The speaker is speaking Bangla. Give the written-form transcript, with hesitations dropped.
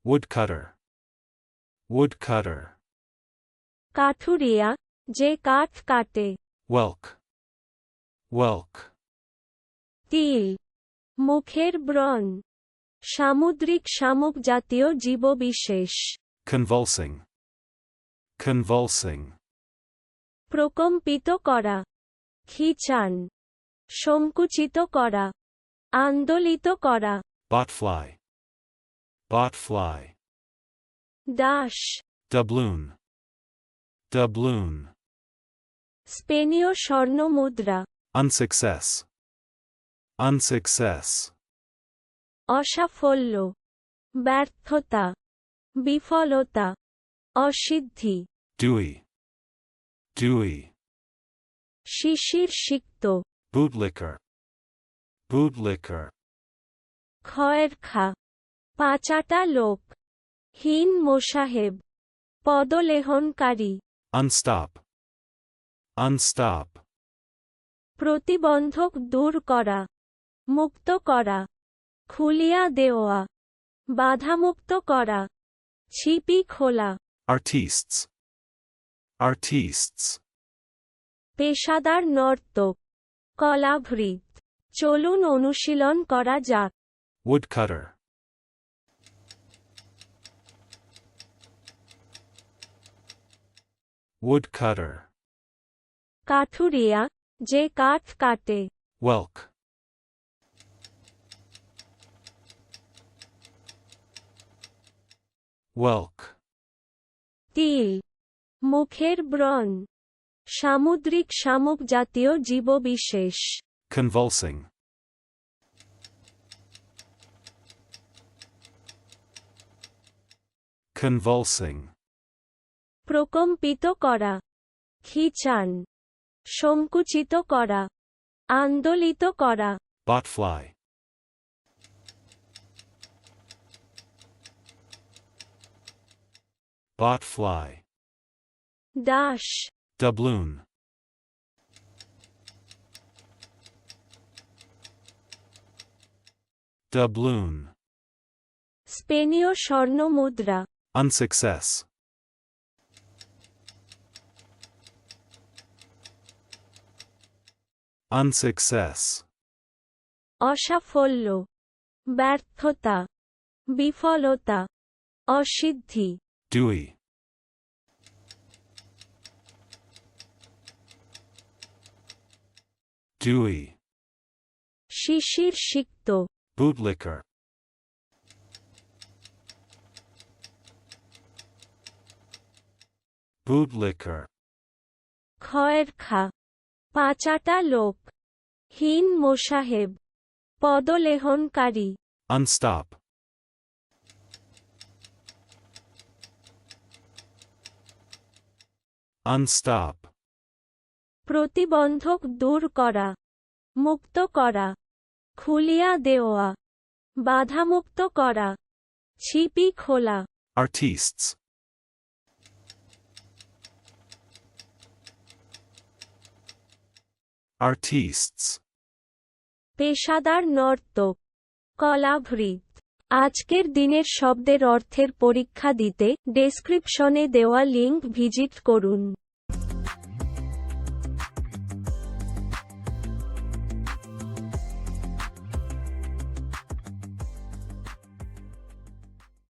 Woodcutter. Woodcutter. কাঠুরিয়া, যে কাঠ কাটে। Whelk. Whelk. তিল, মুখের ব্রণ। সামুদ্রিক শামুক জাতীয় জীববিশেষ। Convulsing. Convulsing. প্রকম্পিত করা, খিঁচান, সংকুচিত করা, আন্দোলিত করা। Botfly. Botfly. Das, Doubloon. Doubloon. স্পেনীয় স্বর্ণমুদ্রা। Unsuccess. Unsuccess. অসাফল্য, ব্যর্থতা, বিফলতা, অসিদ্ধি। Dewy. Dewy. শিশির সিক্ত, Bootlicker. Bootlicker. খয়েরখা, পাচাটা লোক। হীন মোসাহেব, পদলেহনকারী। Unstop. Unstop. প্রতিবন্ধক দূর করা, মুক্ত করা, খুলিয়া দেওয়া, বাধামুক্ত করা, ছিপি খোলা। Artistes. Artistes. পেশাদার নর্তক, কলাভৃত। চলুন অনুশীলন করা যাক। Woodcutter. Woodcutter. কাঠুরিয়া, যে কাঠ কাটে। Whelk. Whelk. তিল, মুখের ব্রণ। সামুদ্রিক শামুক জাতীয় জীববিশেষ। Convulsing. Convulsing. প্রকম্পিত করা, খিঁচান, সংকুচিত করা, আন্দোলিত করা। Botfly. Botfly. Das, Doubloon. Doubloon. স্পেনীয় স্বর্ণমুদ্রা। Unsuccess. Unsuccess. অসাফল্য, ব্যর্থতা, বিফলতা, অসিদ্ধি। Dewy. Dewy. শিশির সিক্ত, Bootlicker. Bootlicker. খয়েরখা, পাচাটা লোক। হীন মোসাহেব, পদলেহনকারী। Unstop. Unstop. প্রতিবন্ধক দূর করা, মুক্ত করা, খুলিয়া দেওয়া, বাধামুক্ত করা, ছিপি খোলা। Artistes. Artistes. পেশাদার নর্তক, কলাভৃত। আজকের দিনের শব্দের অর্থের পরীক্ষা দিতে ডেসক্রিপশনে দেওয়া লিংক ভিজিট করুন।